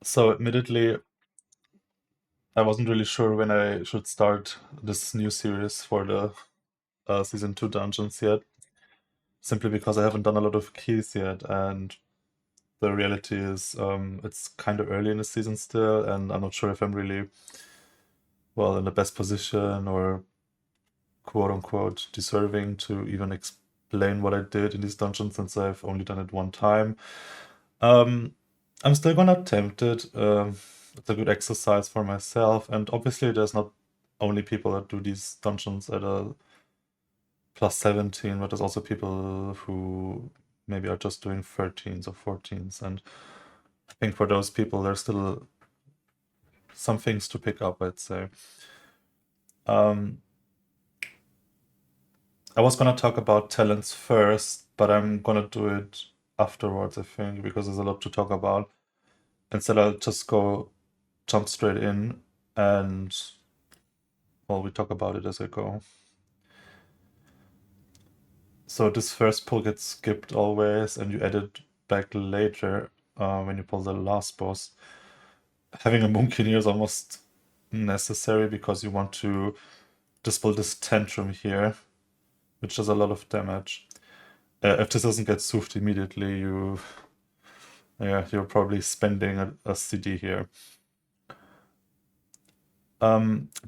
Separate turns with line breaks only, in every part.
So admittedly, I wasn't really sure when I should start this new series for the season 2 dungeons yet, simply because I haven't done a lot of keys yet, and the reality is it's kind of early in the season still, and I'm not sure if I'm really, well, in the best position or quote unquote deserving to even explain what I did in these dungeons since I've only done it one time. Um, I'm still gonna attempt it. It's a good exercise for myself, and obviously there's not only people that do these dungeons at a plus 17, but there's also people who maybe are just doing 13s or 14s, and I think for those people there's still some things to pick up, I'd say. Um, I was gonna talk about talents first, but I'm gonna do it afterwards, I think, because there's a lot to talk about. Instead, I'll just jump straight in and, well, we talk about it as I go. So this first pull gets skipped always, and you add it back later when you pull the last boss. Having a Moonkin is almost necessary because you want to dispel this tantrum here, which does a lot of damage. If this doesn't get soothed immediately, you're probably spending a CD here.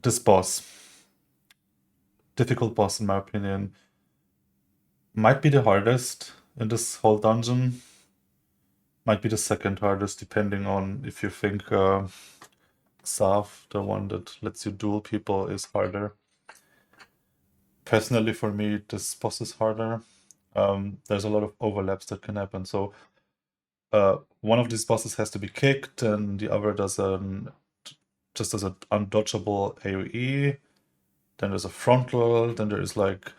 This boss, difficult boss in my opinion, might be the hardest in this whole dungeon. Might be the second hardest, depending on if you think Xav, the one that lets you duel people, is harder. Personally, for me, this boss is harder. There's a lot of overlaps that can happen. So one of these bosses has to be kicked, and the other does just as an undodgeable AoE. Then there's a frontal. Then there's like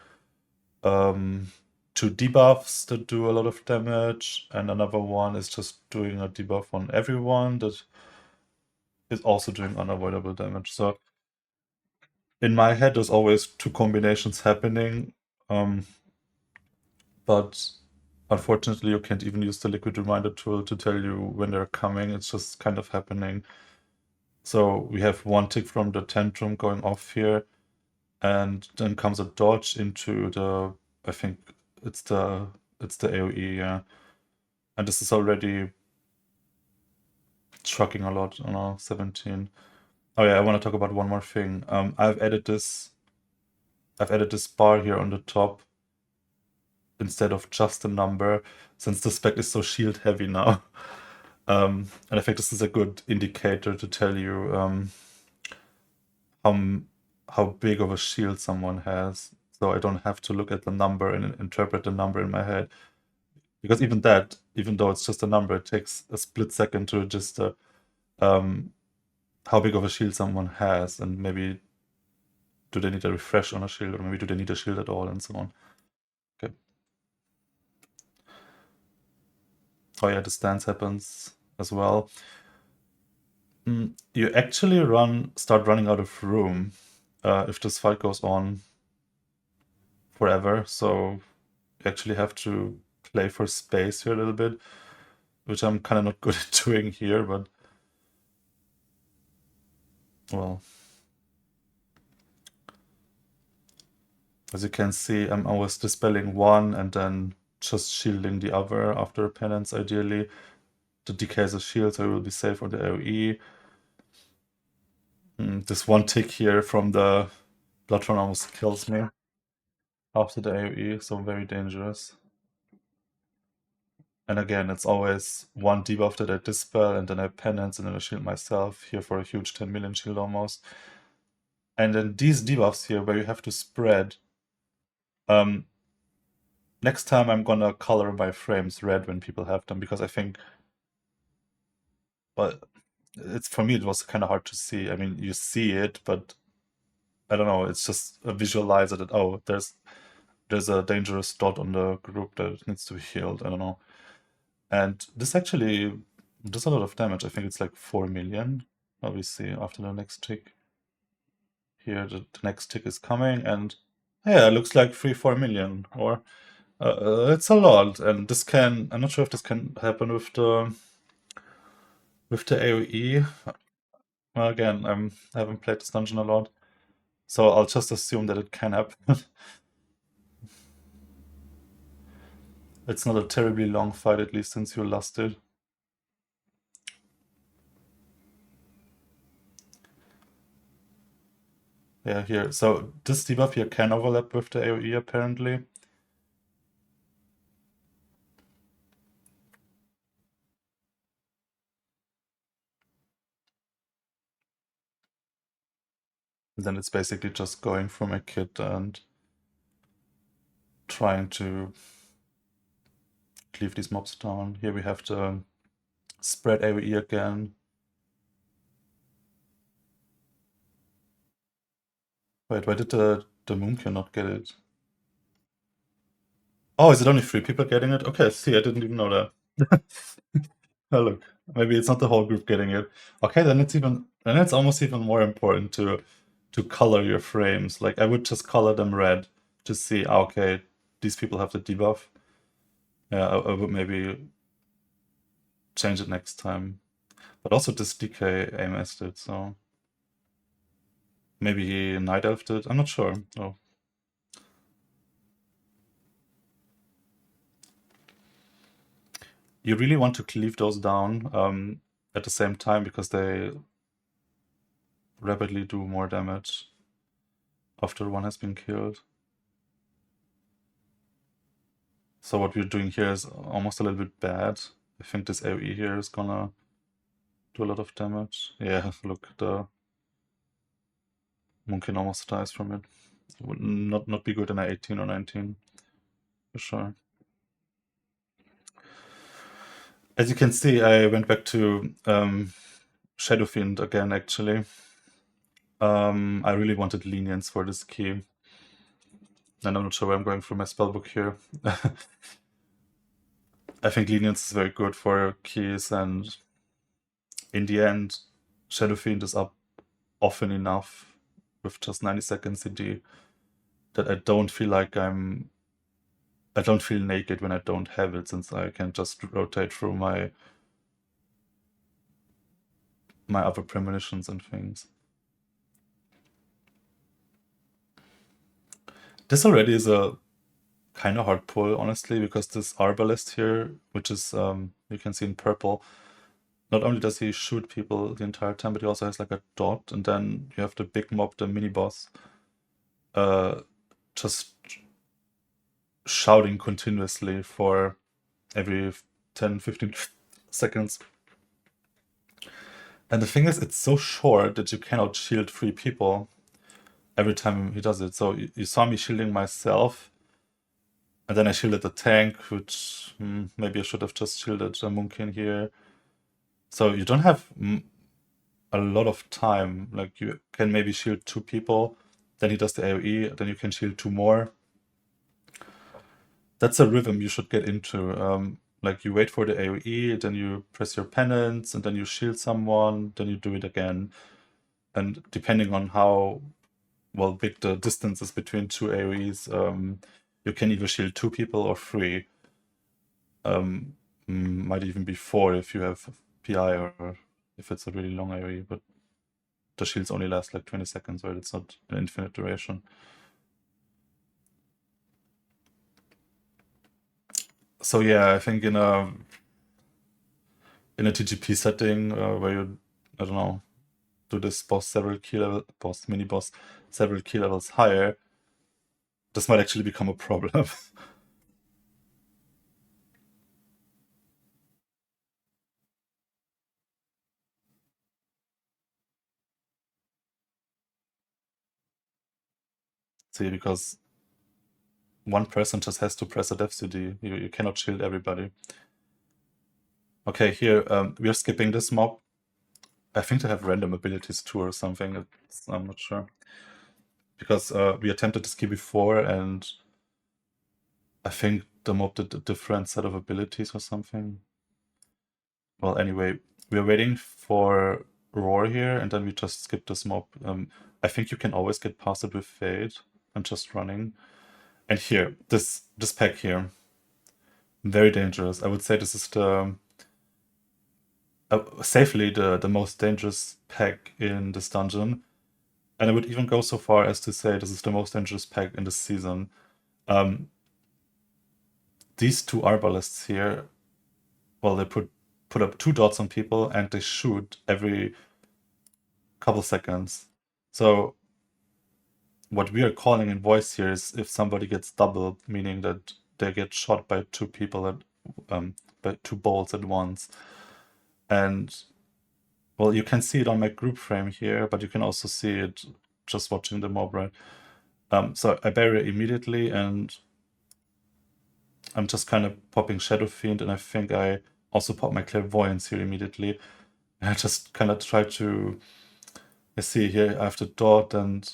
two debuffs that do a lot of damage, and another one is just doing a debuff on everyone that is also doing unavoidable damage. So in my head, there's always two combinations happening, but unfortunately, you can't even use the liquid reminder tool to tell you when they're coming. It's just kind of happening. So we have one tick from the tantrum going off here, and then comes a dodge into the, I think it's the AoE, yeah. And this is already trucking a lot on our 17. Oh yeah, I want to talk about one more thing. I've added this bar here on the top instead of just a number, since the spec is so shield heavy now. And I think this is a good indicator to tell you how big of a shield someone has. So I don't have to look at the number and interpret the number in my head. Because even though it's just a number, it takes a split second to register how big of a shield someone has, and maybe do they need a refresh on a shield, or maybe do they need a shield at all, and so on. Okay. Oh yeah, the stance happens as well. You actually start running out of room if this fight goes on forever, so you actually have to play for space here a little bit, which I'm kind of not good at doing here, but well. As you can see, I'm always dispelling one and then just shielding the other after a penance, ideally. The DK is a shield, so it will be safe on the AoE. This one tick here from the Bloodthorn almost kills me after the AoE, so very dangerous. And again, it's always one debuff that I dispel, and then I penance, and then I shield myself here for a huge 10 million shield almost. And then these debuffs here, where you have to spread. Next time I'm gonna color my frames red when people have them, because I think, but for me it was kind of hard to see. I mean, you see it, but I don't know. It's just a visualizer that, oh, there's a dangerous dot on the group that needs to be healed. I don't know. And this actually does a lot of damage. I think it's like 4 million. Obviously, after the next tick. Here, the next tick is coming, and yeah, it looks like 3-4 million, or it's a lot. And this I'm not sure if this can happen with the With the AoE, well, again, I haven't played this dungeon a lot, so I'll just assume that it can happen. It's not a terribly long fight, at least since you lost it. Yeah, here. So this debuff here can overlap with the AoE, apparently. And then it's basically just going from a kit and trying to cleave these mobs down. Here we have the spread AoE again. Wait, why did the Moonkin not get it? Oh, is it only 3 people getting it? Okay, see, I didn't even know that. Oh, look, maybe it's not the whole group getting it. Okay, then it's almost even more important to color your frames. Like I would just color them red to see, okay, these people have the debuff. Yeah, I would maybe change it next time. But also this DK aim assed it, so maybe he night elfed it. I'm not sure. Oh. You really want to cleave those down at the same time because they rapidly do more damage after one has been killed. So what we're doing here is almost a little bit bad. I think this AoE here is gonna do a lot of damage. Yeah, look, the Moonkin almost dies from it. It would not be good in a 18 or 19, for sure. As you can see, I went back to Shadow Fiend again, actually. I really wanted lenience for this key. And I'm not sure where I'm going through my spellbook here. I think lenience is very good for keys, and in the end, Shadow Fiend is up often enough with just 90 seconds CD that I don't feel like I don't feel naked when I don't have it, since I can just rotate through my other premonitions and things. This already is a kind of hard pull, honestly, because this Arbalest here, which is you can see in purple, not only does he shoot people the entire time, but he also has like a dot, and then you have the big mob, the mini boss, just shouting continuously for every 10-15 seconds. And the thing is, it's so short that you cannot shield 3 people every time he does it. So you saw me shielding myself, and then I shielded the tank, which maybe I should have just shielded a Moonkin here. So you don't have a lot of time. Like you can maybe shield 2 people, then he does the AoE, then you can shield 2 more. That's a rhythm you should get into. Like you wait for the AoE, then you press your penance, and then you shield someone, then you do it again. And depending on how well big the distance is between 2 AoEs, you can either shield 2 people or 3. Might even be 4 if you have PI or if it's a really long AoE, but the shields only last like 20 seconds, right? It's not an infinite duration. So yeah, I think in a TGP setting where you, I don't know, do this mini boss several key levels higher, this might actually become a problem. See, because one person just has to press a death CD. You cannot shield everybody. Okay, here we are skipping this mob. I think they have random abilities too or something. I'm not sure. Because we attempted this key before, and I think the mob did a different set of abilities or something. Well, anyway, we're waiting for Roar here, and then we just skip this mob. I think you can always get past it with Fade and just running. And here, this pack here, very dangerous. I would say this is the safely the most dangerous pack in this dungeon. And I would even go so far as to say this is the most dangerous pack in this season. These two arbalists here, well, they put up 2 dots on people and they shoot every couple seconds. So what we are calling in voice here is if somebody gets doubled, meaning that they get shot by 2 people by 2 bolts at once. And well, you can see it on my group frame here, but you can also see it just watching the mob, right? So I bury it immediately, and I'm just kind of popping Shadow Fiend, and I think I also pop my Clairvoyance here immediately. And I just kind of try to... I see here I have the dot, and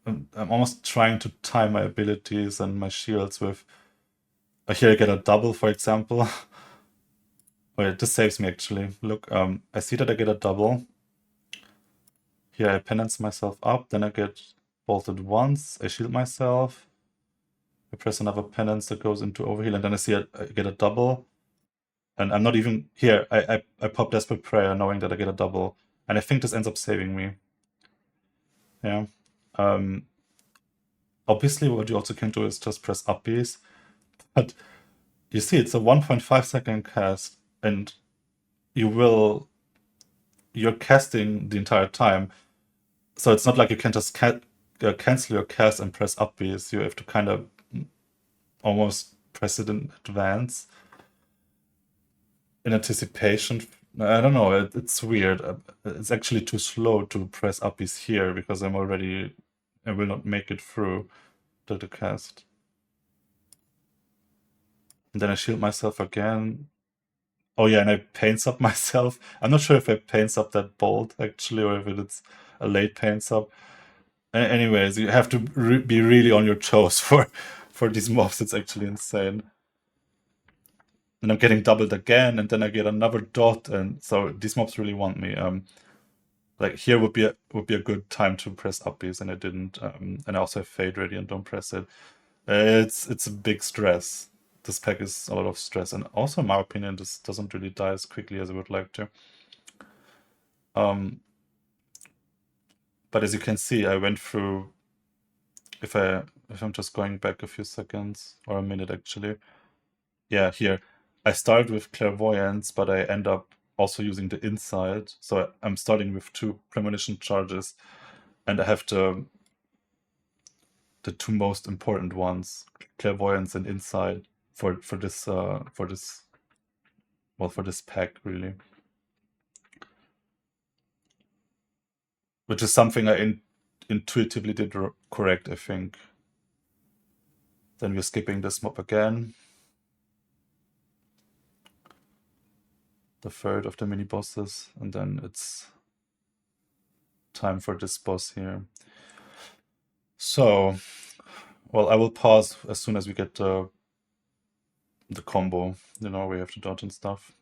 I'm almost trying to time my abilities and my shields with... Here I get a double, for example. Wait, this saves me actually. Look, I see that I get a double. Here I penance myself up, then I get bolted once, I shield myself, I press another penance that goes into overheal, and then I see I get a double. And I'm not even... Here, I pop Desperate Prayer knowing that I get a double. And I think this ends up saving me. Yeah. Obviously, what you also can do is just press up Bs. But you see, it's a 1.5 second cast, and you're casting the entire time. So it's not like you can just cancel your cast and press up Bs. You have to kind of almost press it in advance. In anticipation. I don't know, it's weird. It's actually too slow to press up Bs here because I will not make it through the cast. And then I shield myself again. Oh yeah, and I paints up myself. I'm not sure if I paints up that bolt actually, or if it's a late paints up. Anyways, you have to be really on your toes for these mobs. It's actually insane. And I'm getting doubled again, and then I get another dot, and so these mobs really want me. Like here would be a good time to press up Bs, and I didn't. And I also have Fade ready and don't press it. It's a big stress. This pack is a lot of stress, and also in my opinion, this doesn't really die as quickly as I would like to. But as you can see, I went through. If I'm just going back a few seconds or a minute actually, yeah, here I started with Clairvoyance, but I end up also using the Insight. So I'm starting with 2 premonition charges, and I have the 2 most important ones, Clairvoyance and Insight, for this pack really, which is something I intuitively did correct, I think. Then we're skipping this mob again. The third of the mini bosses, and then it's time for this boss here. So, well, I will pause as soon as we get the combo. You know, we have to dodge and stuff.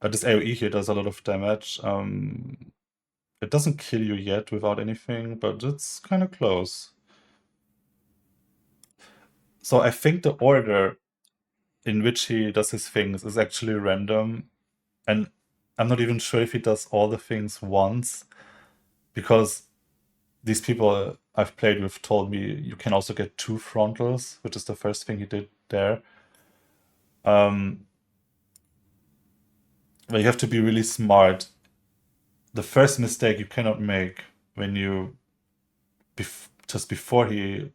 This AoE here does a lot of damage. It doesn't kill you yet without anything, but it's kind of close. So I think the order in which he does his things is actually random, and I'm not even sure if he does all the things once, because these people I've played with told me you can also get 2 frontals, which is the first thing he did there. But you have to be really smart. The first mistake you cannot make when you just before he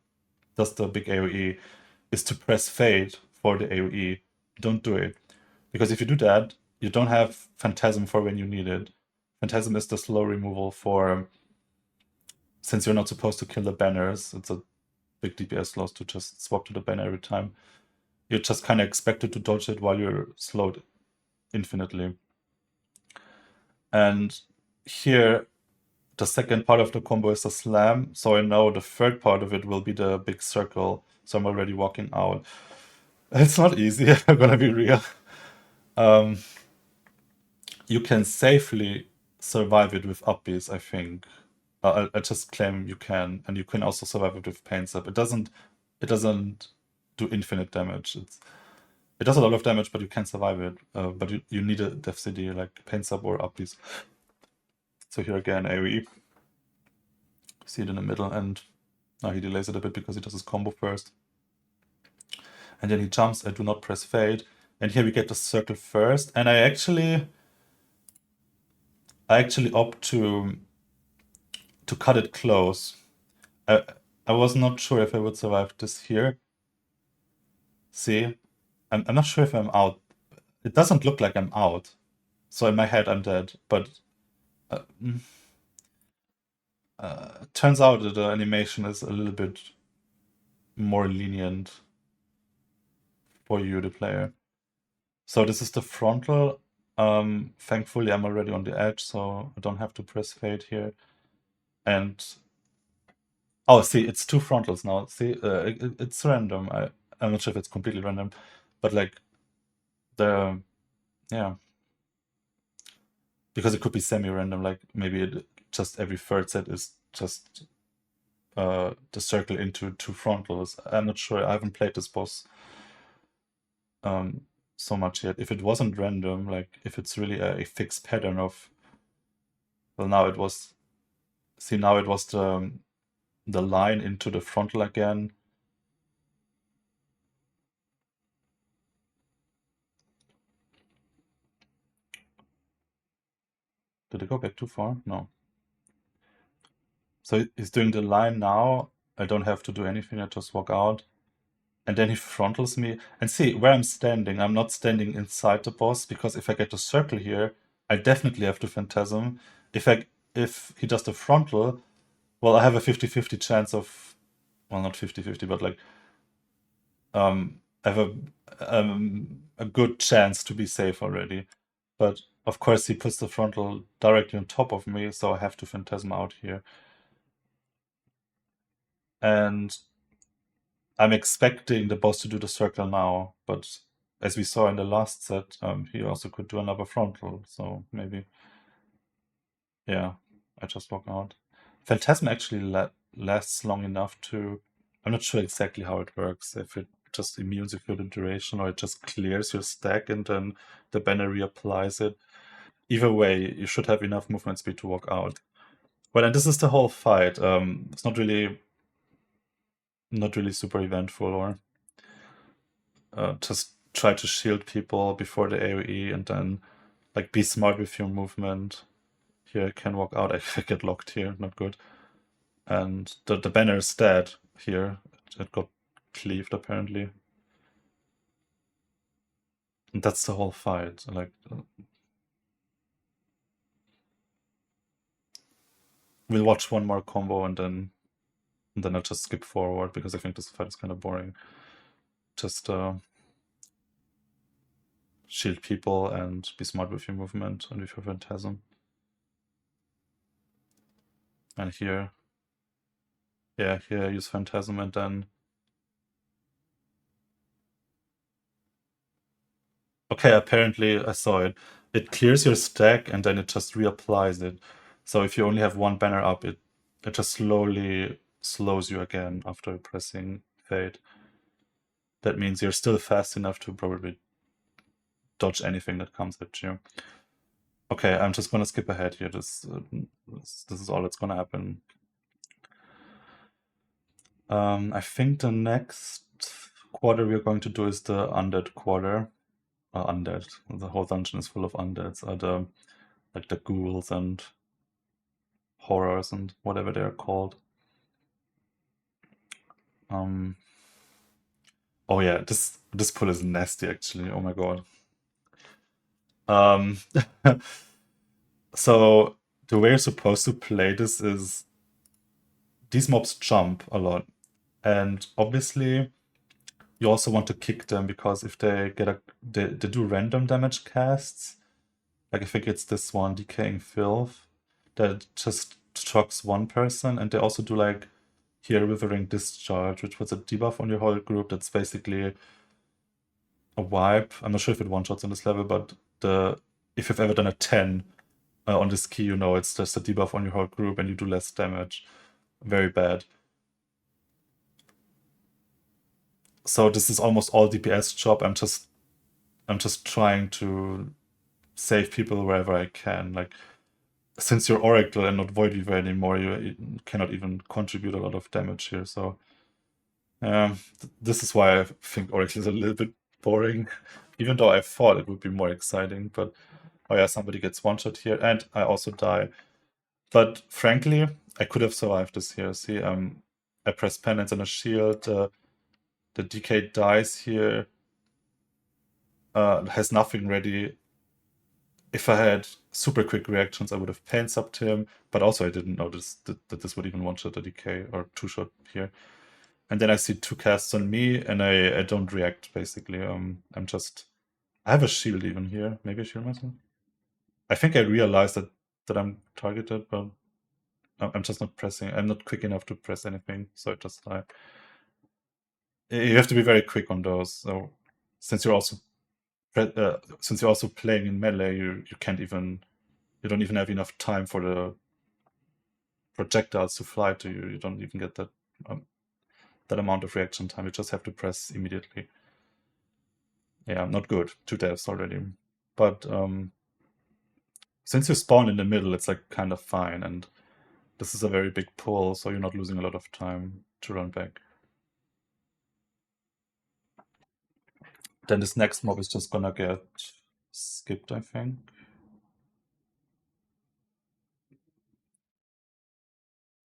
does the big AoE is to press Fade for the AoE. Don't do it, because if you do that, you don't have Phantasm for when you need it. Phantasm is the slow removal for... Since you're not supposed to kill the banners, it's a big DPS loss to just swap to the banner every time. You're just kind of expected to dodge it while you're slowed infinitely. And here, the second part of the combo is the slam, so I know the third part of it will be the big circle, so I'm already walking out. It's not easy, I'm gonna be real. You can safely survive it with upbeats, I think. I just claim you can, and you can also survive it with paints up. It doesn't do infinite damage. It does a lot of damage, but you can survive it. But you need a def CD, like pain sub or upbeat. So here again, AoE. See it in the middle, and now he delays it a bit because he does his combo first. And then he jumps, I do not press fade. And here we get the circle first. And I actually opt to cut it close. I was not sure if I would survive this here. See? I'm not sure if I'm out. It doesn't look like I'm out. So in my head, I'm dead. But turns out that the animation is a little bit more lenient for you, the player. So this is the frontal. Thankfully, I'm already on the edge, so I don't have to press fade here. And oh, see, it's two frontals now. See, it's random. I'm not sure if it's completely random, but like yeah, because it could be semi-random. Like maybe just every third set is just the circle into two frontals. I'm not sure. I haven't played this boss so much yet. If it wasn't random, like if it's really a fixed pattern of, well, now it was. See, now it was the line into the frontal again. Did it go back too far? No. So he's doing the line now. I don't have to do anything. I just walk out. And then he frontals me. And see, where I'm standing, I'm not standing inside the boss, because if I get the circle here, I definitely have to Phantasm. If he does the frontal, well, I have a 50-50 chance of, well, not 50-50, but like, I have a good chance to be safe already. But of course, he puts the frontal directly on top of me, so I have to Phantasm out here. And I'm expecting the boss to do the circle now, but as we saw in the last set, he also could do another frontal, so maybe. Yeah, I just walk out. Phantasm actually lasts long enough to... I'm not sure exactly how it works, if it just immunes you for the duration or it just clears your stack and then the banner reapplies it. Either way, you should have enough movement speed to walk out. Well, and this is the whole fight. It's not really super eventful, or just try to shield people before the AoE and then like be smart with your movement. Here I can walk out. I get locked here, not good. And the banner is dead here. It got cleaved apparently. And that's the whole fight. Like we'll watch one more combo and then I'll just skip forward because I think this fight is kind of boring. Just shield people and be smart with your movement and with your Phantasm. And here, yeah, here I use Phantasm and then... Okay, apparently I saw it. It clears your stack and then it just reapplies it. So if you only have one banner up, it just slowly slows you again after pressing fade. That means you're still fast enough to probably dodge anything that comes at you. Okay, I'm just gonna skip ahead here. This is all that's gonna happen. I think the next quarter we're going to do is the undead quarter. Undead. The whole dungeon is full of undeads. Like the ghouls and horrors and whatever they are called. Oh yeah, this pull is nasty actually. Oh my god. So the way you're supposed to play this is these mobs jump a lot, and obviously you also want to kick them because if they get they do random damage casts. Like I think it's this one, Decaying Filth, that just shocks one person, and they also do like here Withering Discharge, which puts a debuff on your whole group. That's basically a wipe. I'm not sure if it one-shots on this level, but if you've ever done a 10 on this key, you know it's just a debuff on your whole group and you do less damage. Very bad. So this is almost all DPS job. I'm just I'm just trying to save people wherever I can. Like, since you're Oracle and not Void Weaver anymore, you cannot even contribute a lot of damage here. So, this is why I think Oracle is a little bit boring, even though I thought it would be more exciting. But oh yeah, somebody gets one shot here, and I also die. But frankly, I could have survived this here. See, I press Penance and a shield. The DK dies here. Has nothing ready. If I had super quick reactions, I would have pain subbed him. But also, I didn't notice that this would even one shot a DK or two shot here. And then I see two casts on me, and I don't react basically. I'm just I have a shield even here. Maybe a shield myself. I think I realized that I'm targeted, but I'm just not pressing. I'm not quick enough to press anything, so I just die. You have to be very quick on those. So since you're also playing in melee, you don't even have enough time for the projectiles to fly to you. You don't even get that amount of reaction time. You just have to press immediately. Yeah, not good. 2 deaths already. But since you spawn in the middle, it's like kind of fine, and this is a very big pull, so you're not losing a lot of time to run back. Then this next mob is just gonna get skipped, I think.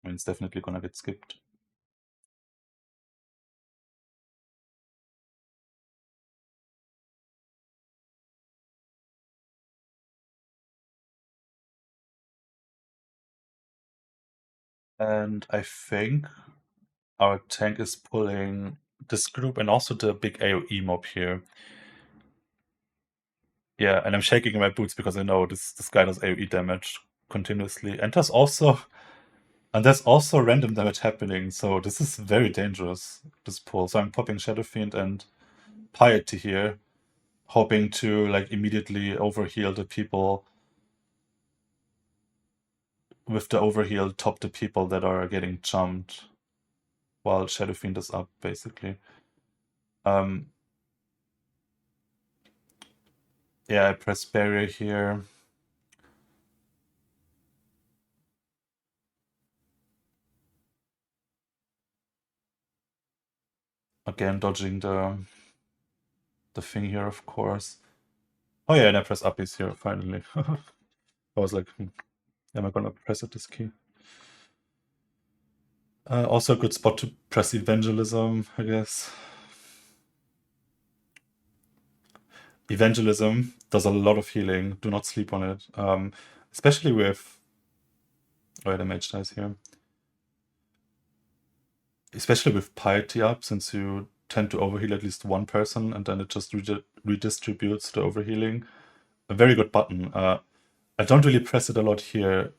I mean, it's definitely gonna get skipped. And I think our tank is pulling this group and also the big AoE mob here. Yeah, and I'm shaking in my boots because I know this guy does AoE damage continuously. And there's also random damage happening, so this is very dangerous, this pull. So I'm popping Shadow Fiend and Piety here, hoping to like immediately overheal the people. With the overheal, top the people that are getting jumped while Shadow Fiend is up, basically. Yeah, I press barrier here. Again, dodging the thing here, of course. Oh yeah, and I press uppies here, finally. I was like, am I gonna press it, this key? Also a good spot to press Evangelism, I guess. Evangelism does a lot of healing. Do not sleep on it. Especially with... Oh yeah, the mage dies here. Especially with Piety up, since you tend to overheal at least one person, and then it just redistributes the overhealing. A very good button. I don't really press it a lot here.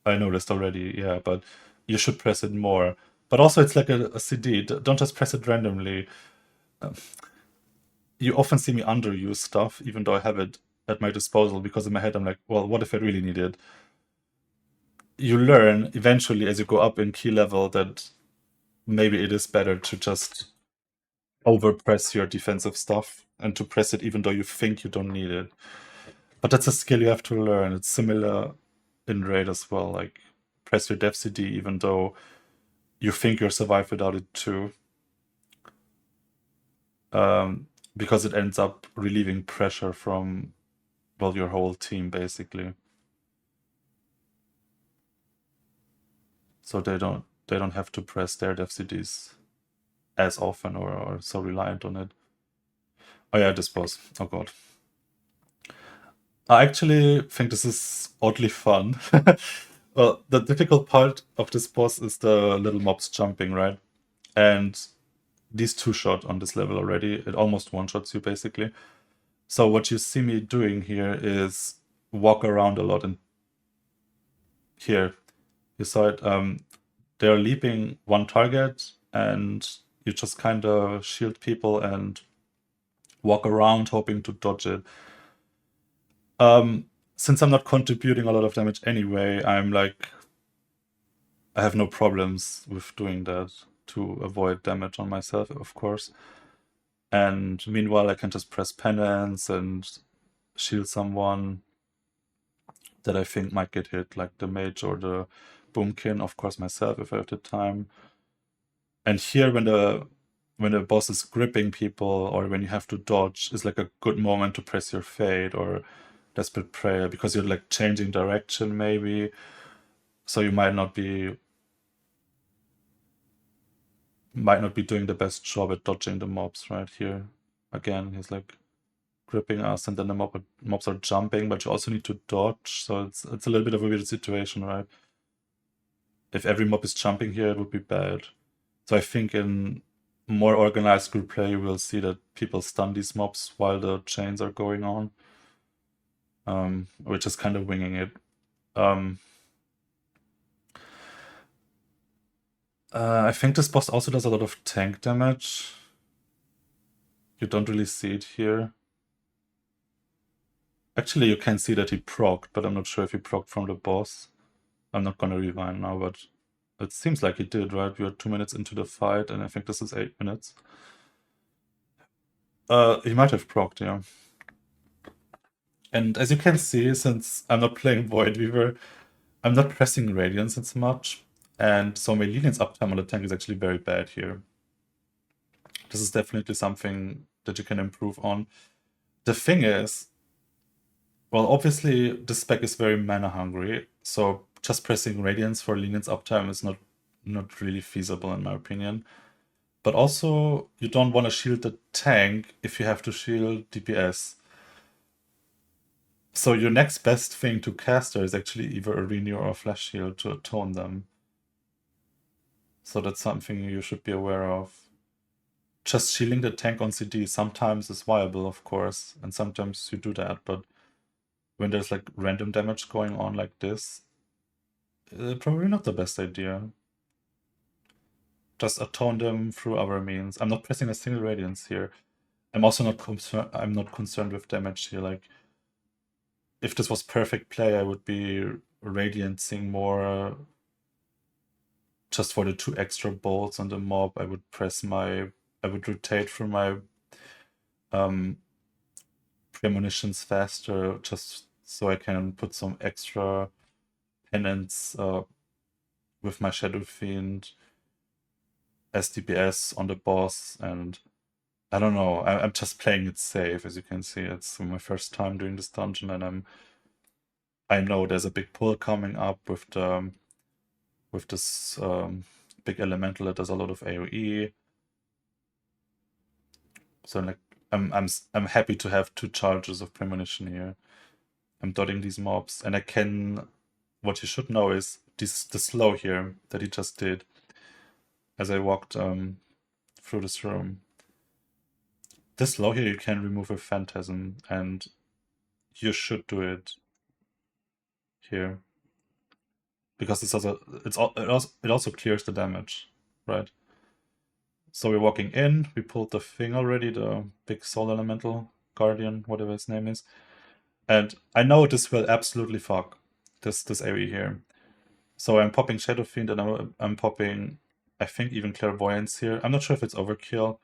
I noticed already, yeah, but you should press it more. But also, it's like a CD. Don't just press it randomly. You often see me underuse stuff, even though I have it at my disposal, because in my head I'm like, well, what if I really need it? You learn eventually as you go up in key level that maybe it is better to just overpress your defensive stuff and to press it even though you think you don't need it. But that's a skill you have to learn. It's similar in Raid as well. Like, press your dev CD even though you think you'll survive without it too. Because it ends up relieving pressure from, well, your whole team, basically. So they don't have to press their dev CDs as often or so reliant on it. Oh yeah, this boss. Oh god. I actually think this is oddly fun. Well, the difficult part of this boss is the little mobs jumping, right? And these two-shot on this level already. It almost one-shots you, basically. So what you see me doing here is walk around a lot. And here, you saw it. They're leaping one target, and you just kind of shield people and walk around hoping to dodge it. Since I'm not contributing a lot of damage anyway, I'm like, I have no problems with doing that to avoid damage on myself, of course. And meanwhile, I can just press penance and shield someone that I think might get hit, like the mage or the boomkin, of course myself if I have the time. And here when the boss is gripping people or when you have to dodge is like a good moment to press your fade or desperate prayer because you're like changing direction maybe. So you might not be doing the best job at dodging the mobs right here. Again, he's like gripping us and then the mobs are jumping, but you also need to dodge. So it's a little bit of a weird situation, right? If every mob is jumping here, it would be bad. So I think in more organized group play, you will see that people stun these mobs while the chains are going on. We're just kind of winging it. I think this boss also does a lot of tank damage. You don't really see it here. Actually, you can see that he procced, but I'm not sure if he procced from the boss. I'm not gonna rewind now, but it seems like he did, right? We are 2 minutes into the fight, and I think this is 8 minutes. He might have procced, yeah. And as you can see, since I'm not playing Void Weaver, I'm not pressing Radiance as much, and so my Lenience uptime on the tank is actually very bad here. This is definitely something that you can improve on. The thing is, well, obviously this spec is very mana hungry, so just pressing Radiance for Lenience uptime is not really feasible in my opinion. But also, you don't want to shield the tank if you have to shield DPS. So your next best thing to caster is actually either a Renew or a Flash Shield to atone them. So that's something you should be aware of. Just shielding the tank on CD sometimes is viable, of course, and sometimes you do that, but when there's like random damage going on like this, probably not the best idea. Just atone them through other means. I'm not pressing a single Radiance here. I'm also not concerned with damage here. Like, if this was perfect play, I would be radiancing more just for the 2 extra bolts on the mob. I would rotate through my premonitions faster just so I can put some extra penance with my Shadow Fiend as DPS on the boss, and I don't know, I'm just playing it safe. As you can see, it's my first time doing this dungeon, and I know there's a big pull coming up with this big elemental that does a lot of AoE. So like I'm happy to have 2 charges of premonition here. I'm dotting these mobs, and I can. What you should know is the slow here that he just did as I walked through this room. This slow here you can remove a phantasm, and you should do it here because it also clears the damage, right? So we're walking in. We pulled the thing already, the big soul elemental guardian, whatever his name is, and I know this will absolutely fuck this area here. So I'm popping Shadow Fiend and I'm popping, I think, even Clairvoyance here. I'm not sure if it's overkill.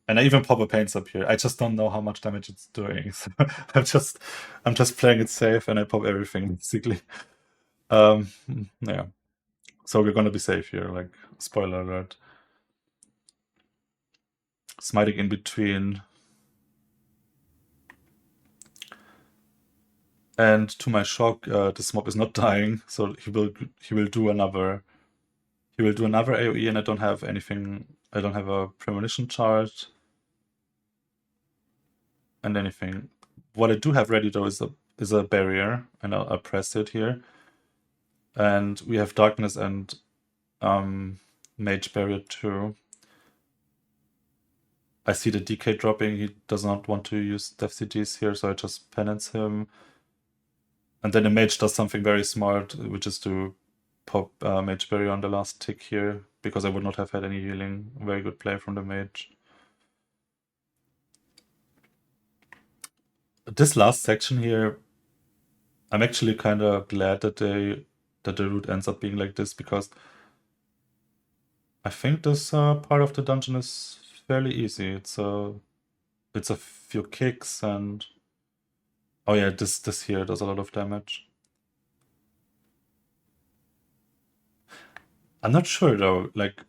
And I even pop a Pains up here. I just don't know how much damage it's doing. So I'm just playing it safe and I pop everything basically. Yeah. So we're gonna be safe here, like spoiler alert. Smiting in between. And to my shock, this mob is not dying, so he will do another AoE, and I don't have anything. I don't have a premonition charge and anything. What I do have ready though is a barrier, and I'll press it here. And we have darkness and mage barrier too. I see the DK dropping. He does not want to use Death CGs here, so I just penance him. And then the mage does something very smart, which is to pop mage barrier on the last tick here, because I would not have had any healing. Very good play from the mage. This last section here, I'm actually kind of glad that the route ends up being like this, because I think this part of the dungeon is fairly easy. It's a few kicks and oh yeah, this here does a lot of damage. I'm not sure though, like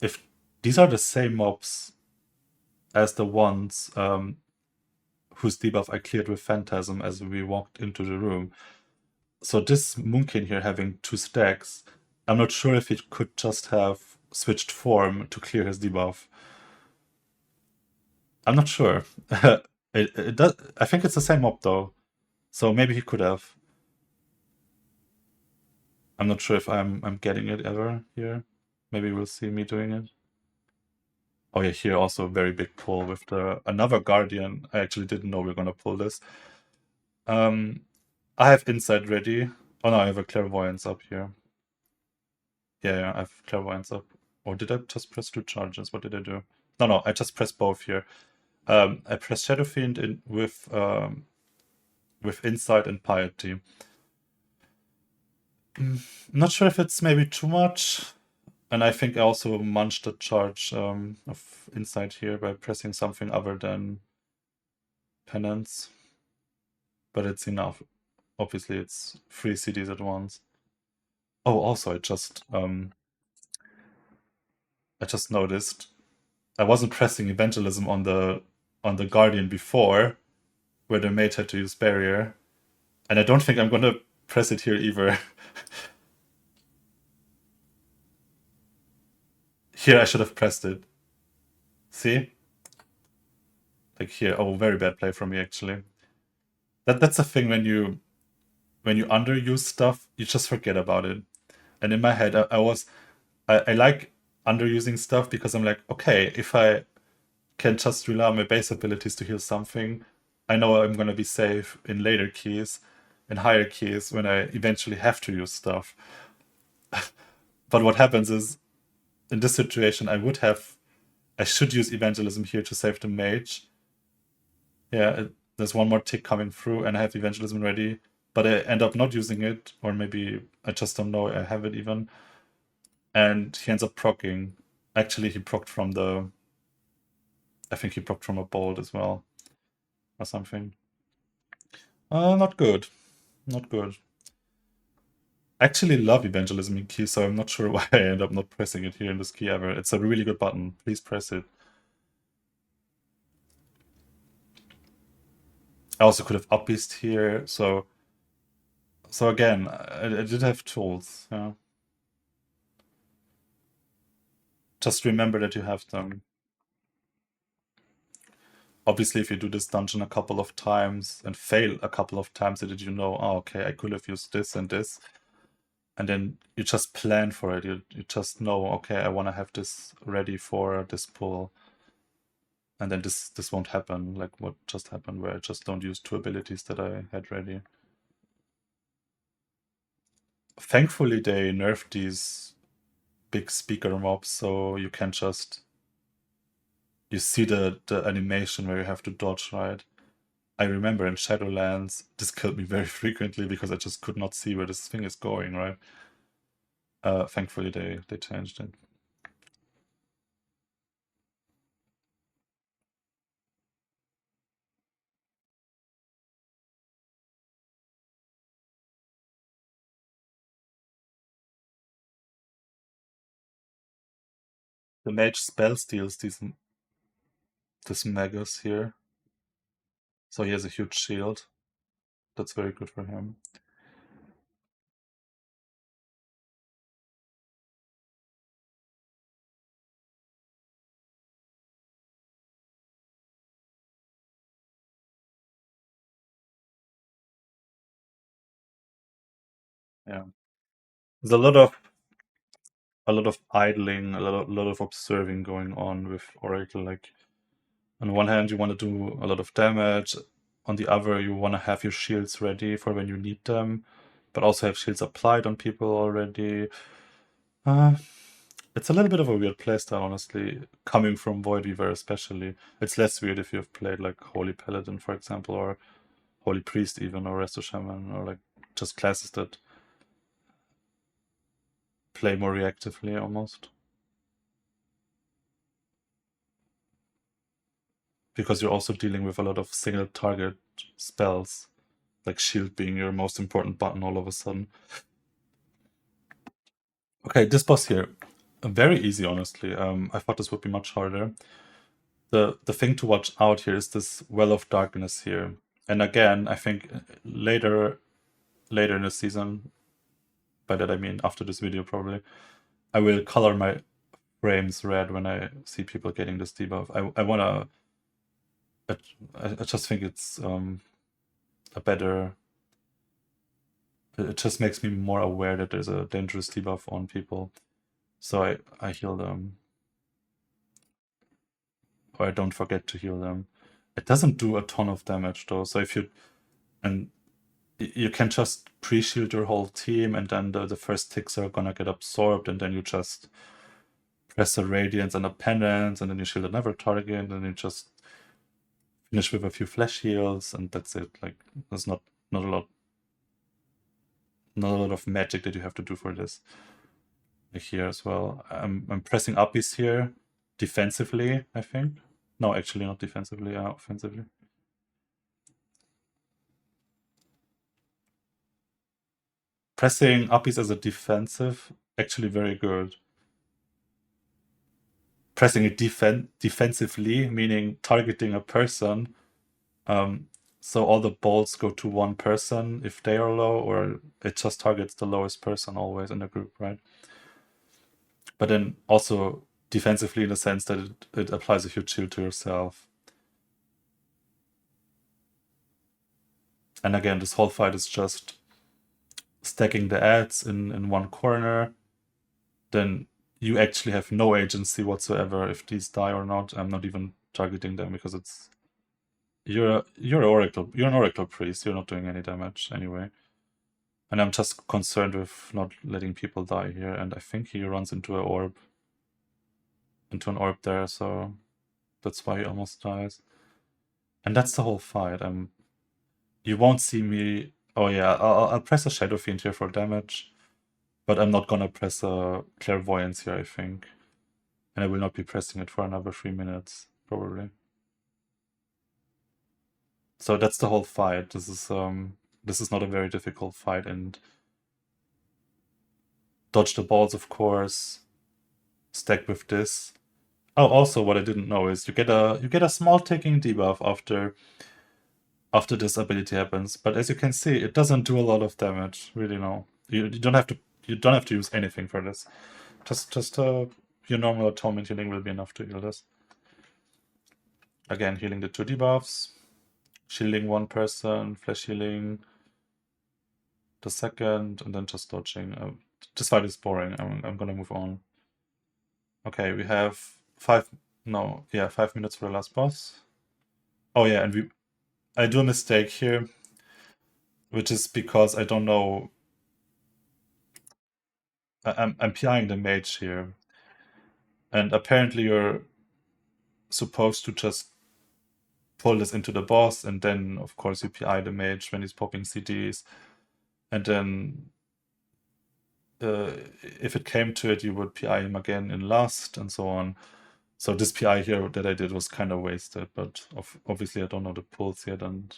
if these are the same mobs as the ones whose debuff I cleared with Phantasm as we walked into the room. So this Moonkin here having 2 stacks, I'm not sure if he could just have switched form to clear his debuff. I'm not sure. it does. I think it's the same mob though, so maybe he could have. I'm not sure if I'm getting it ever here. Maybe we'll see me doing it. Oh yeah, here also a very big pull with the another Guardian. I actually didn't know we are gonna pull this. I have Insight ready. Oh no, I have a Clairvoyance up here. Yeah, I have Clairvoyance up. Or did I just press 2 charges? What did I do? No, I just pressed both here. I pressed Shadow Fiend in with Insight and Piety. I'm not sure if it's maybe too much. And I think I also munched the charge of Insight here by pressing something other than Penance. But it's enough. Obviously, it's 3 CDs at once. Oh, also, I just noticed I wasn't pressing Evangelism on the Guardian before, where the mate had to use Barrier, and I don't think I'm gonna press it here either. Here I should have pressed it. See? Like here. Oh, very bad play from me actually. That's the thing when you underuse stuff, you just forget about it. And in my head, I like underusing stuff because I'm like, okay, if I can just rely on my base abilities to heal something, I know I'm gonna be safe in later keys, in higher keys when I eventually have to use stuff. But what happens is, in this situation, I should use Evangelism here to save the mage. Yeah, there's one more tick coming through, and I have Evangelism ready, but I end up not using it, or maybe I just don't know I have it even. And he ends up proccing. Actually, he procced from I think he procced from a bolt as well, or something. Not good. Not good. I actually love Evangelism in key, so I'm not sure why I end up not pressing it here in this key ever. It's a really good button. Please press it. I also could have up-beast here, so again, I did have tools, yeah. Just remember that you have them. Obviously, if you do this dungeon a couple of times and fail a couple of times, then you know, oh, okay, I could have used this and this. And then you just plan for it. You just know, okay, I want to have this ready for this pull. And then this won't happen, like what just happened, where I just don't use 2 abilities that I had ready. Thankfully, they nerfed these big speaker mobs, so you can just... You see the animation where you have to dodge, right? I remember in Shadowlands, this killed me very frequently because I just could not see where this thing is going, right? Thankfully, they changed it. The mage spell steals this Magus here. So he has a huge shield. That's very good for him. Yeah. There's a lot of idling, a lot of observing going on with Oracle. Like on one hand, you want to do a lot of damage. On the other, you want to have your shields ready for when you need them, but also have shields applied on people already. It's a little bit of a weird playstyle, honestly, coming from Void Weaver especially. It's less weird if you've played like Holy Paladin, for example, or Holy Priest even, or Resto Shaman, or like just classes that play more reactively almost. because you're also dealing with a lot of single target spells, like shield being your most important button all of a sudden. Okay, this boss here, very easy, honestly. I thought this would be much harder. The thing to watch out here is this Well of Darkness here. And again, I think later in the season, by that I mean after this video probably, I will color my frames red when I see people getting this debuff. I wanna... I just think it's a better... It just makes me more aware that there's a dangerous debuff on people. So I heal them. Or I don't forget to heal them. It doesn't do a ton of damage though, so if you... And you can just pre-shield your whole team, and then the first ticks are gonna get absorbed, and then you just press a Radiance and a Penance, and then you shield another target, and then you just finish with a few flash heals, and that's it. Like, there's not a lot of magic that you have to do for this. Like here as well. I'm pressing uppies here defensively, I think. No, actually not defensively, offensively. Pressing uppies as a defensive, actually very good. Pressing it defensively, meaning targeting a person. So all the bolts go to one person if they are low, or it just targets the lowest person always in the group, right? But then also defensively in the sense that it applies a huge shield to yourself. And again, this whole fight is just stacking the ads in one corner. Then you actually have no agency whatsoever if these die or not. I'm not even targeting them because it's... You're an oracle priest. You're not doing any damage anyway. And I'm just concerned with not letting people die here. And I think he runs into an orb there, so that's why he almost dies. And that's the whole fight. You won't see me... Oh yeah, I'll press a Shadow Fiend here for damage, but I'm not gonna press a Clairvoyance here, I think. And I will not be pressing it for another 3 minutes, probably. So that's the whole fight. This is not a very difficult fight, and dodge the balls, of course. Stack with this. Oh, also what I didn't know is you get a small ticking debuff after this ability happens, but as you can see, it doesn't do a lot of damage. Really, no. You don't have to use anything for this. Just your normal atonement healing will be enough to heal this. Again, healing the 2 debuffs, shielding one person, flash healing the second, and then just dodging. This fight is boring. I'm gonna move on. Okay, we have 5 minutes for the last boss. Oh yeah, and I do a mistake here, which is because I don't know. I'm PIing the mage here, and apparently you're supposed to just pull this into the boss, and then of course you PI the mage when he's popping CDs, and then if it came to it, you would PI him again in Lust, and so on. So this PI here that I did was kind of wasted, but obviously I don't know the pulls yet, and...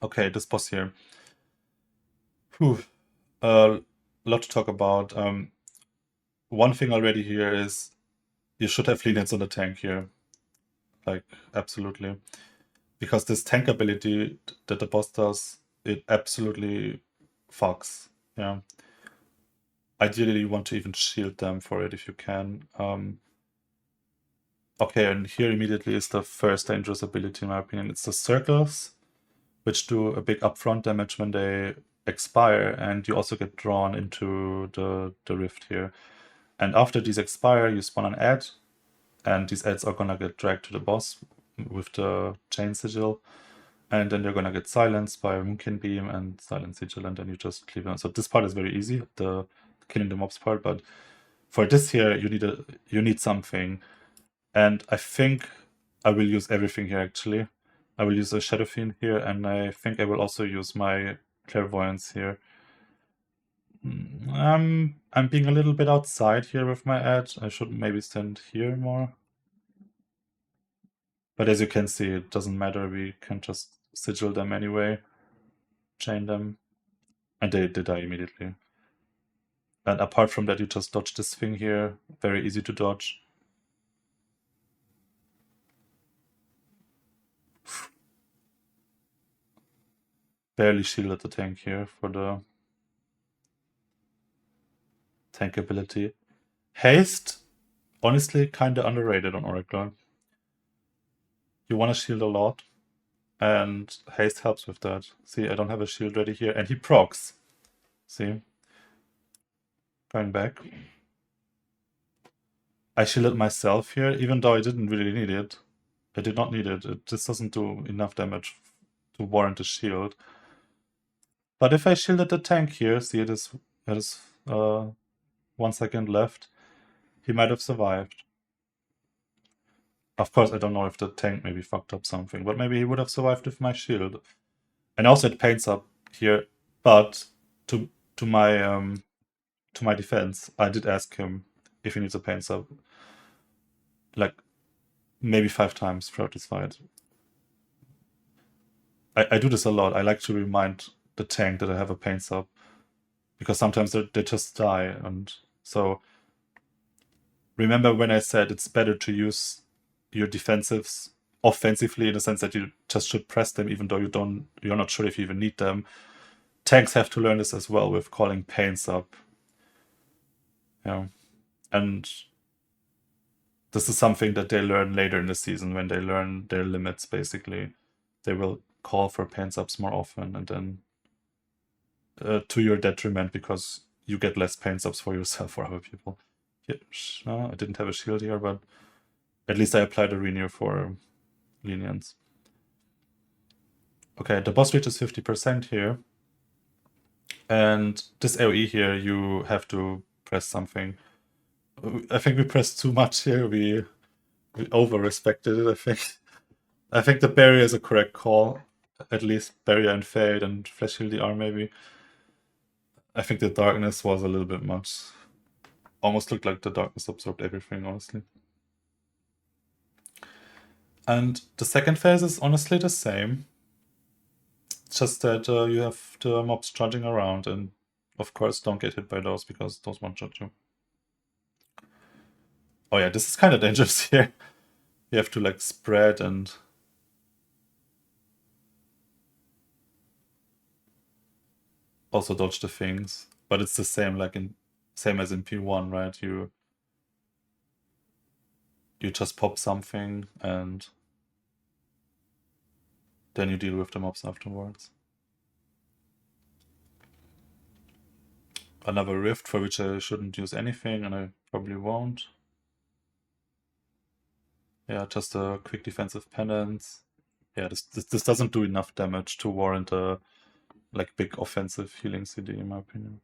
Okay, this boss here. Whew. A lot to talk about. One thing already here is you should have lenience on the tank here. Like, absolutely. Because this tank ability that the boss does, it absolutely fucks. Yeah. Ideally, you want to even shield them for it if you can. Okay, and here immediately is the first dangerous ability in my opinion. It's the circles, which do a big upfront damage when they expire, and you also get drawn into the rift here. And after these expire, you spawn an ad, and these ads are gonna get dragged to the boss with the chain sigil, and then they're gonna get silenced by Moonkin Beam and Silent Sigil, and then you just cleave them. So this part is very easy, the killing the mobs part, but for this here, you need something. And I think I will use everything here actually. I will use a Shadow Fiend here, and I think I will also use my Clairvoyance here. I'm being a little bit outside here with my edge. I should maybe stand here more. But as you can see, it doesn't matter. We can just sigil them anyway, chain them, and they die immediately. And apart from that, you just dodge this thing here. Very easy to dodge. Barely shielded the tank here for the tank ability. Haste, honestly, kinda underrated on Oracle. You want to shield a lot, and haste helps with that. See, I don't have a shield ready here, and he procs. See? Going back. I shielded myself here, even though I didn't really need it. I did not need it. It just doesn't do enough damage to warrant a shield. But if I shielded the tank here, see, it is 1 second left, he might have survived. Of course, I don't know if the tank maybe fucked up something, but maybe he would have survived with my shield. And also it paints up here, but to my defense, I did ask him if he needs a paint sub, like maybe 5 times throughout this fight. I do this a lot. I like to remind the tank that I have a paint sub, because sometimes they just die. And so remember when I said it's better to use your defensives offensively, in the sense that you just should press them even though you're not sure if you even need them. Tanks have to learn this as well with calling paints up. Yeah. And this is something that they learn later in the season when they learn their limits, basically. They will call for paint subs more often, and then to your detriment, because you get less paint subs for yourself or other people. Yeah, I didn't have a shield here, but at least I applied a renew for lenience. Okay, the boss reach is 50% here. And this AoE here, you have to press something. I think we pressed too much here. We over-respected it, I think. I think the barrier is a correct call. At least barrier and fade and flash heal the arm, maybe. I think the darkness was a little bit much. Almost looked like the darkness absorbed everything, honestly. And the second phase is honestly the same. Just that you have the mobs charging around, and of course don't get hit by those, because those won't judge you. Oh yeah, this is kind of dangerous here. You have to like spread and... also dodge the things. But it's the same same as in P1, right? You just pop something and then you deal with the mobs afterwards. Another rift for which I shouldn't use anything, and I probably won't. Yeah, just a quick defensive penance. Yeah, this doesn't do enough damage to warrant a like big offensive healing CD, in my opinion.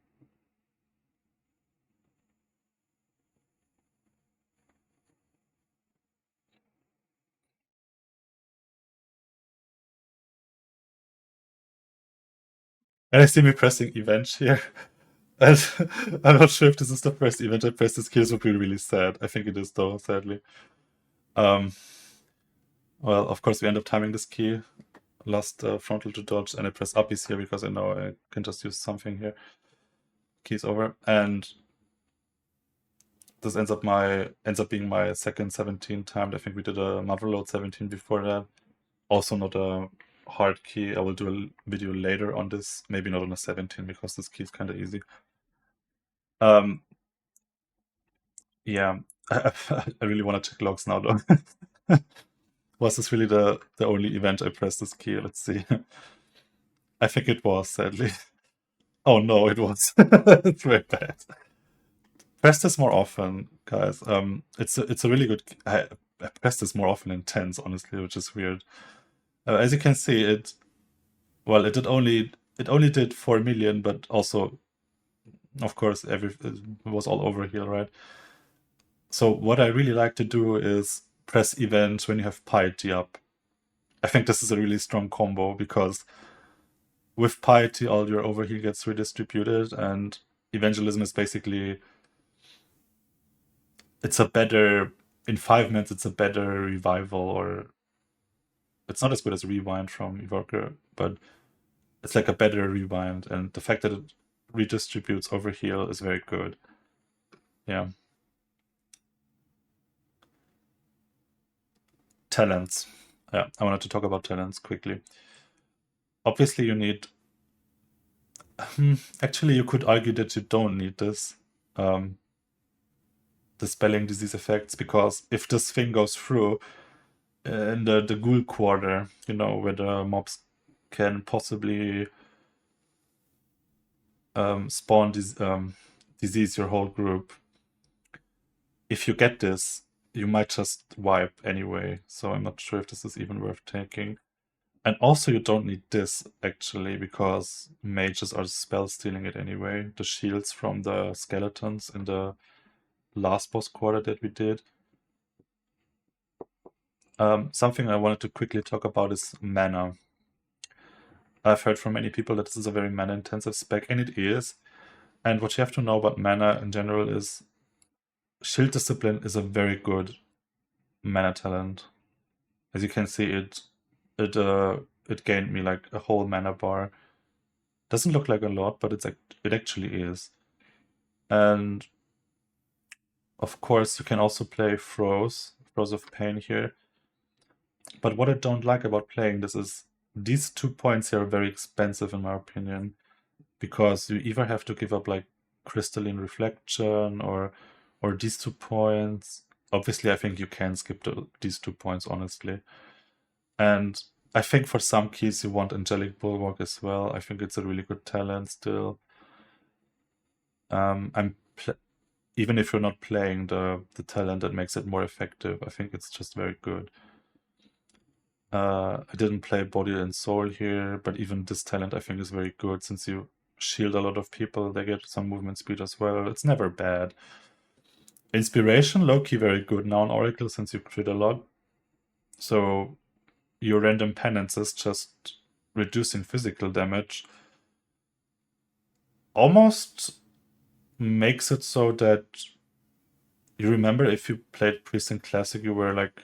And I see me pressing event here. And I'm not sure if this is the first event I pressed. This kills would be really sad. I think it is though, sadly. Well, of course we end up timing this key. Lost frontal to dodge, and I press uppies here because I know I can just use something here. Keys over, and this ends up being my second 17 timed. I think we did a Motherload 17 before that. Also not a hard key. I will do a video later on this. Maybe not on a 17, because this key is kind of easy. Yeah, I really want to check logs now though. Was this really the only event I pressed this key? Let's see. I think it was, sadly. Oh no, it was. It's very bad. Press this more often, guys. It's a really good... I pressed this more often in 10s, honestly, which is weird. As you can see, it only did 4 million, but also, of course, it was all overheal, right? So what I really like to do is press event when you have piety up. I think this is a really strong combo, because with piety all your overheal gets redistributed, and Evangelism is basically, it's a better, in 5 minutes, it's a better revival, or it's not as good as Rewind from Evoker, but it's like a better Rewind, and the fact that it redistributes overheal is very good. Yeah. Talents. Yeah, I wanted to talk about talents quickly. Obviously, you need. Actually, you could argue that you don't need this. Dispelling disease effects, because if this thing goes through in the ghoul quarter, where the mobs can possibly spawn disease your whole group. If you get this, you might just wipe anyway, so I'm not sure if this is even worth taking. And also you don't need this, actually, because mages are spell stealing it anyway. The shields from the skeletons in the last boss quarter that we did. Something I wanted to quickly talk about is mana. I've heard from many people that this is a very mana intensive spec, and it is. And what you have to know about mana in general is Shield Discipline is a very good mana talent. As you can see, it gained me like a whole mana bar. Doesn't look like a lot, but it actually is. And of course, you can also play Throes of Pain here. But what I don't like about playing this is these 2 points here are very expensive in my opinion, because you either have to give up like Crystalline Reflection or these 2 points. Obviously, I think you can skip these 2 points, honestly. And I think for some keys you want Angelic Bulwark as well. I think it's a really good talent still. Even if you're not playing the talent that makes it more effective, I think it's just very good. I didn't play Body and Soul here, but even this talent I think is very good, since you shield a lot of people, they get some movement speed as well. It's never bad. Inspiration, low-key very good now on Oracle, since you crit a lot. So your random penances just reducing physical damage almost makes it so that you remember if you played Priest in Classic, you were like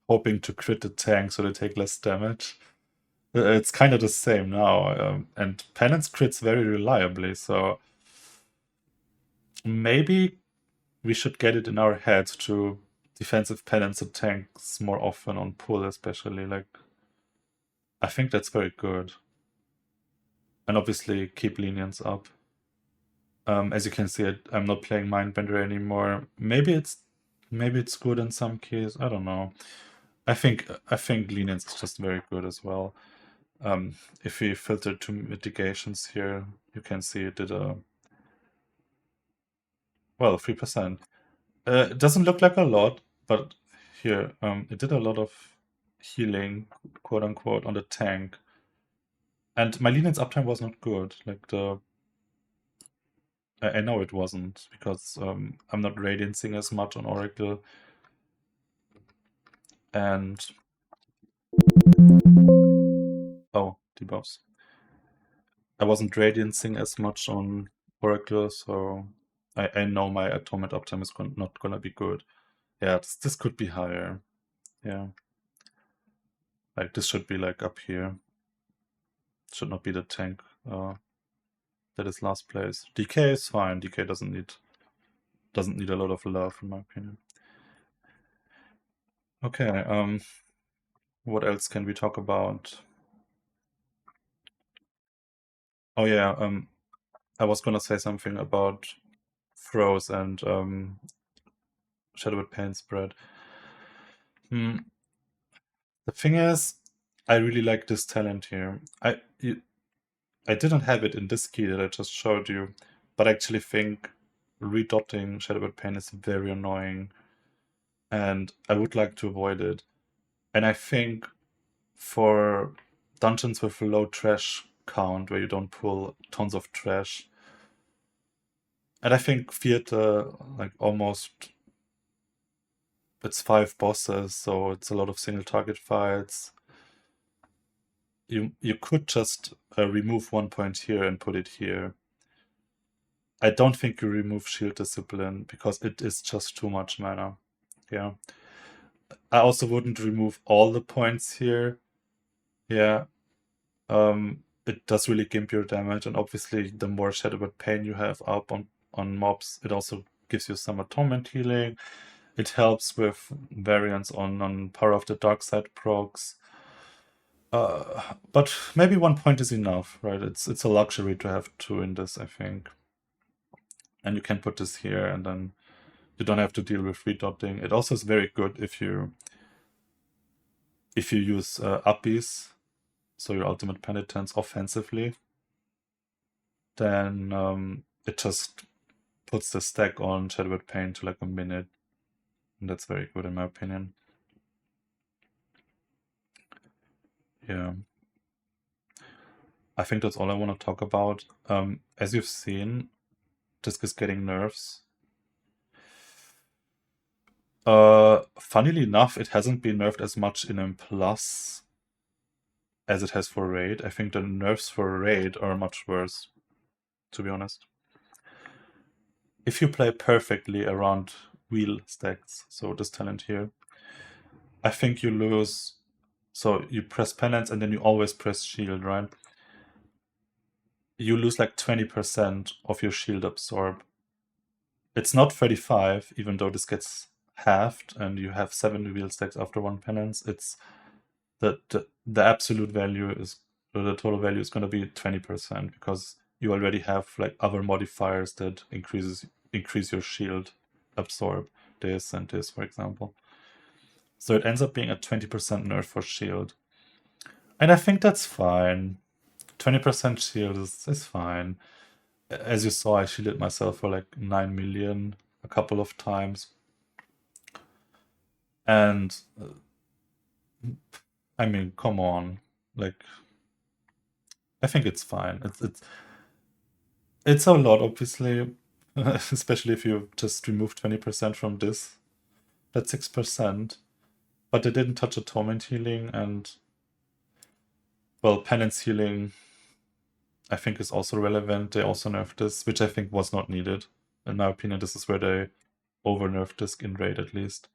hoping to crit the tank so they take less damage. It's kind of the same now, and Penance crits very reliably, so maybe we should get it in our heads to defensive Penance the tanks more often on pull, especially. Like, I think that's very good. And obviously keep lenience up. As you can see, I'm not playing Mindbender anymore. Maybe it's good in some cases. I don't know. I think lenience is just very good as well. If we filter to mitigations here, you can see it did 3%. It doesn't look like a lot, but here, it did a lot of healing, quote unquote, on the tank. And my lenience uptime was not good. Like I know it wasn't, because I'm not radiancing as much on Oracle. And debuffs. I wasn't radiancing as much on Oracle, so I know my atomic uptime is not gonna be good. Yeah, this could be higher. Yeah. Like, this should be like up here. Should not be the tank that is last place. DK is fine. DK doesn't need a lot of love, in my opinion. Okay, what else can we talk about? Oh yeah, I was gonna say something about Throws and Shadowed Pain spread. The thing is, I really like this talent here. I didn't have it in this key that I just showed you, but I actually think redotting Shadowed Pain is very annoying, and I would like to avoid it. And I think for dungeons with a low trash count, where you don't pull tons of trash, and I think Theater, like, almost, it's 5 bosses, so it's a lot of single target fights. you could just remove 1 point here and put it here. I don't think you remove Shield Discipline because it is just too much mana. Yeah. I also wouldn't remove all the points here. Yeah. It does really gimp your damage, and obviously the more Shadowbird Pain you have up on mobs, it also gives you some atonement healing. It helps with variants on Power of the Dark Side procs. But maybe 1 point is enough, right? It's a luxury to have 2 in this, I think. And you can put this here, and then you don't have to deal with redotting. It also is very good if you use uppies, so your ultimate penitence offensively. Then it just puts the stack on Shadowbird Pain to like a minute. And that's very good in my opinion. Yeah. I think that's all I want to talk about. As you've seen, Disc is getting nerfs. Funnily enough, it hasn't been nerfed as much in M+ as it has for Raid. I think the nerfs for Raid are much worse, to be honest. If you play perfectly around wheel stacks, so this talent here, I think you lose. So you press penance and then you always press shield, right? You lose like 20% of your shield absorb. It's not 35, even though this gets halved and you have 7 wheel stacks after 1 penance. It's the absolute value is, the total value is going to be 20% because you already have like other modifiers that increase your shield absorb, this and this, for example. So it ends up being a 20% nerf for shield. And I think that's fine. 20% shield is fine. As you saw, I shielded myself for like 9 million a couple of times. And I mean, come on. Like, I think it's fine. It's a lot, obviously, especially if you just remove 20% from this. That's 6%. But they didn't touch atonement healing, and well, penance healing I think is also relevant. They also nerfed this, which I think was not needed. In my opinion, this is where they over nerfed this in Raid at least.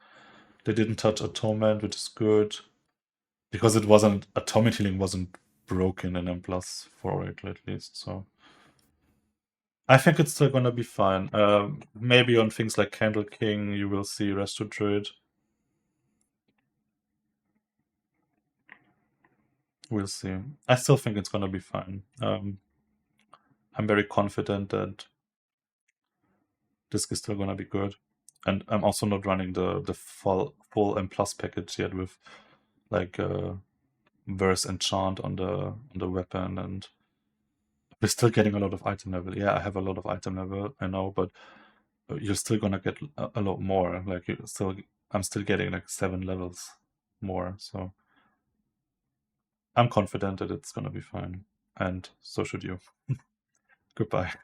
They didn't touch atonement, which is good. Because atonement healing wasn't broken in M+ for it at least, so I think it's still gonna be fine. Maybe on things like Candle King, you will see Resto Druid. We'll see. I still think it's gonna be fine. I'm very confident that Disc is still gonna be good, and I'm also not running the full M+ package yet with like Verse Enchant on the weapon, and we're still getting a lot of item level. Yeah, I have a lot of item level, I know, but you're still gonna get a lot more. Like I'm still getting like 7 levels more, so I'm confident that it's gonna be fine, and so should you. Goodbye.